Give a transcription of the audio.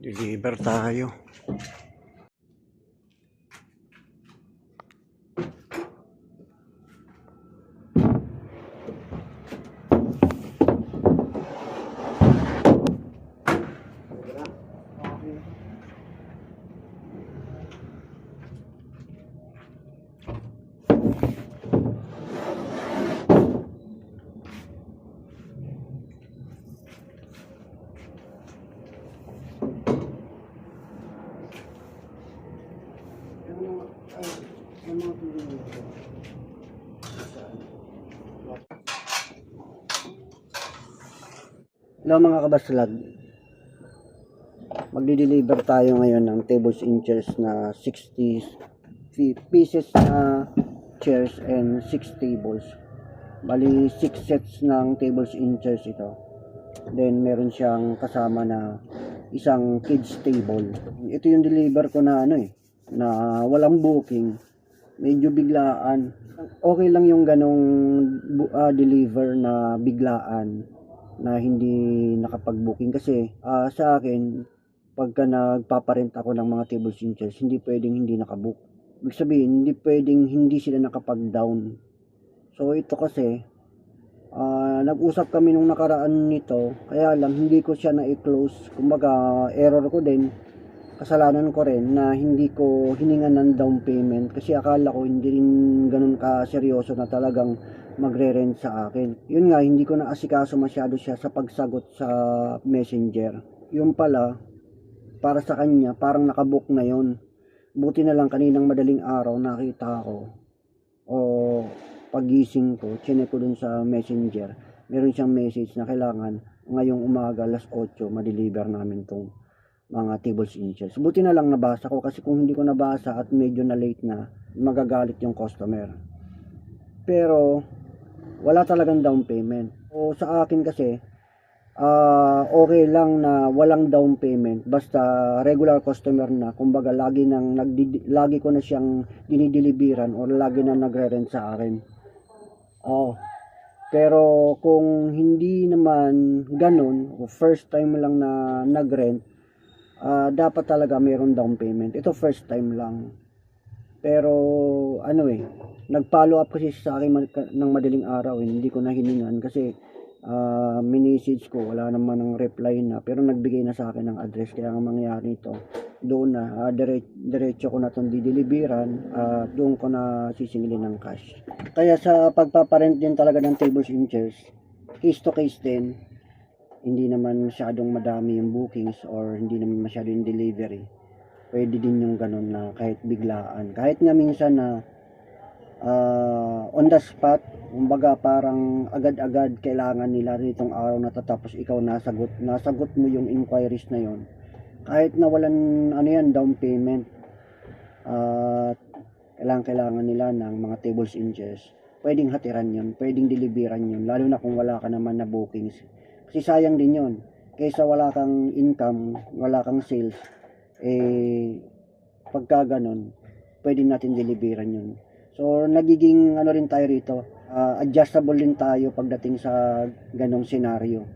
Deliver tayo. Hello mga kabaslag, magdi-deliver tayo ngayon ng tables and chairs na 60 pieces na chairs and 6 tables. Bali 6 sets ng tables and chairs ito. Then meron siyang kasama na isang kids table. Ito yung deliver ko na na walang booking, medyo biglaan. Okay lang yung ganong deliver na biglaan, na hindi nakapag-booking kasi sa akin pagka nagpaparent ako ng mga tables and chairs, hindi pwedeng hindi nakabook. Ibig sabihin, hindi pwedeng hindi sila nakapag-down. So ito kasi nag-usap kami nung nakaraan nito, kaya lang hindi ko siya na-close. Kumbaga error ko din, kasalanan ko rin na hindi ko hiningan ng down payment kasi akala ko hindi rin ganun ka seryoso na talagang magre-rent sa akin. Yun nga, hindi ko naasikaso masyado siya sa pagsagot sa messenger. Yung pala, para sa kanya, parang nakabook na yon. Buti na lang kaninang madaling araw nakita ko, o pagising ko, chinek ko dun sa messenger, meron siyang message na kailangan ngayong umaga alas 8 ma-deliver namin tong mga tables and chairs. Buti na lang nabasa ko, kasi kung hindi ko nabasa at medyo na late na, magagalit yung customer. Pero wala talagang down payment. O sa akin kasi okay lang na walang down payment basta regular customer na, kumbaga lagi ko na siyang dinideliveran or lagi na nagre-rent sa akin. Pero kung hindi naman ganun, o first time lang na nag-rent, dapat talaga mayroon down payment. Ito first time lang. Pero nag-follow up kasi sa akin ng madaling araw, hindi ko na hiningan kasi message ko, wala naman ng reply na, pero nagbigay na sa akin ng address. Kaya ang mangyayari nito, doon na diretso ko na itong dideliveran, doon ko na sisingilin ng cash. Kaya sa pagpaparent din talaga ng tables and chairs, case to case din, hindi naman masyadong madami yung bookings or hindi naman masyado yung delivery, pwede din yung ganun na kahit biglaan. Kahit nga minsan na on the spot, kumbaga parang agad-agad kailangan nila nitong araw na tatapos, ikaw nasagot mo yung inquiries na yon, kahit na walang down payment, kailangan nila ng mga tables and chairs, pwedeng hatiran yun, pwedeng deliveran yun, lalo na kung wala ka naman na bookings. Kasi sayang din yun, kaysa wala kang income, wala kang sales, pagka ganun, pwede natin deliveran yun. So nagiging rin tayo rito, adjustable din tayo pagdating sa ganong senaryo.